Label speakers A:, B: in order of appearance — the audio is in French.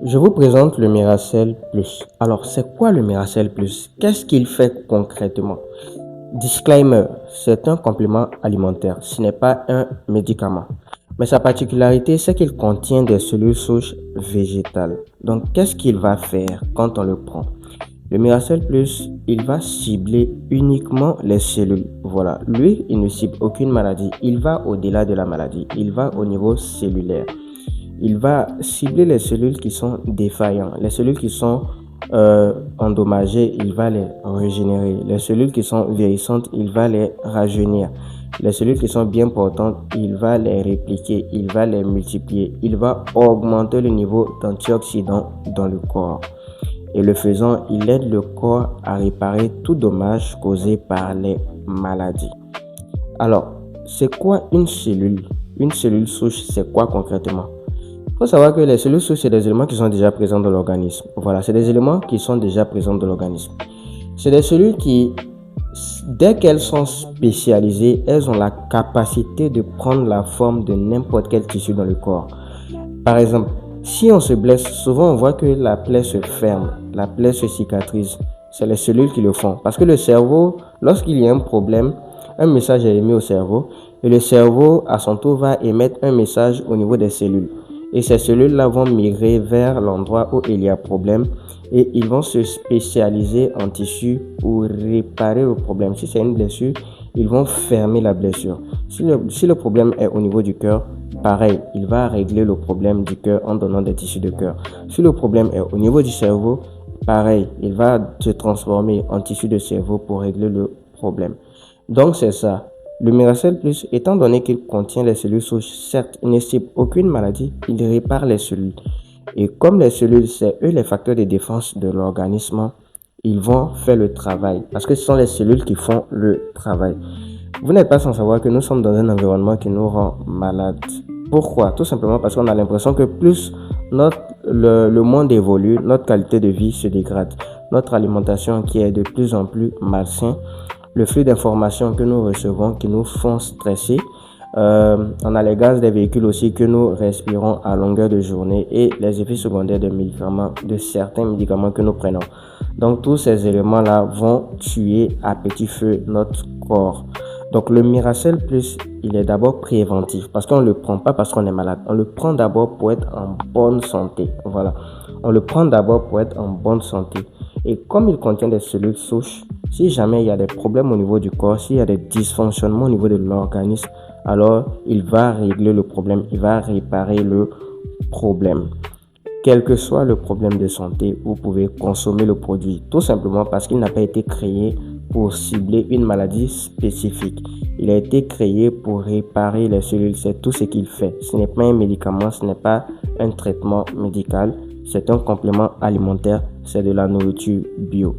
A: Je vous présente le Miracell Plus. Alors, c'est quoi le Miracell Plus? Qu'est-ce qu'il fait concrètement? Disclaimer, c'est un complément alimentaire, ce n'est pas un médicament. Mais sa particularité, c'est qu'il contient des cellules souches végétales. Donc, qu'est-ce qu'il va faire quand on le prend? Le Miracell Plus, il va cibler uniquement les cellules. Voilà, lui, il ne cible aucune maladie. Il va au-delà de la maladie. Il va au niveau cellulaire. Il va cibler les cellules qui sont défaillantes, les cellules qui sont endommagées, il va les régénérer. Les cellules qui sont vieillissantes, il va les rajeunir. Les cellules qui sont bien portantes, il va les répliquer, il va les multiplier. Il va augmenter le niveau d'antioxydants dans le corps. Et le faisant, il aide le corps à réparer tout dommage causé par les maladies. Alors, c'est quoi une cellule? Une cellule souche, c'est quoi concrètement? Il faut savoir que les cellules souches, c'est des éléments qui sont déjà présents dans l'organisme. Voilà, c'est des éléments qui sont déjà présents dans l'organisme. C'est des cellules qui, dès qu'elles sont spécialisées, elles ont la capacité de prendre la forme de n'importe quel tissu dans le corps. Par exemple, si on se blesse, souvent on voit que la plaie se ferme, la plaie se cicatrise. C'est les cellules qui le font. Parce que le cerveau, lorsqu'il y a un problème, un message est émis au cerveau et le cerveau, à son tour, va émettre un message au niveau des cellules. Et ces cellules-là vont migrer vers l'endroit où il y a problème et ils vont se spécialiser en tissu pour réparer le problème. Si c'est une blessure, ils vont fermer la blessure. Si le problème est au niveau du cœur, pareil, il va régler le problème du cœur en donnant des tissus de cœur. Si le problème est au niveau du cerveau, pareil, il va se transformer en tissu de cerveau pour régler le problème. Donc c'est ça. Le Miracell Plus, étant donné qu'il contient les cellules souches, certes, il ne cible aucune maladie, il répare les cellules. Et comme les cellules, c'est eux les facteurs de défense de l'organisme, ils vont faire le travail. Parce que ce sont les cellules qui font le travail. Vous n'êtes pas sans savoir que nous sommes dans un environnement qui nous rend malades. Pourquoi? Tout simplement parce qu'on a l'impression que plus le monde évolue, notre qualité de vie se dégrade. Notre alimentation qui est de plus en plus malsaine, le flux d'informations que nous recevons qui nous font stresser. On a les gaz des véhicules aussi que nous respirons à longueur de journée et les effets secondaires de certains médicaments que nous prenons. Donc tous ces éléments-là vont tuer à petit feu notre corps. Donc le Miracell Plus, il est d'abord préventif parce qu'on ne le prend pas parce qu'on est malade. On le prend d'abord pour être en bonne santé. Voilà. On le prend d'abord pour être en bonne santé. Et comme il contient des cellules souches, si jamais il y a des problèmes au niveau du corps, s'il y a des dysfonctionnements au niveau de l'organisme, alors il va régler le problème, il va réparer le problème. Quel que soit le problème de santé, vous pouvez consommer le produit, tout simplement parce qu'il n'a pas été créé pour cibler une maladie spécifique. Il a été créé pour réparer les cellules, c'est tout ce qu'il fait. Ce n'est pas un médicament, ce n'est pas un traitement médical, c'est un complément alimentaire, c'est de la nourriture bio.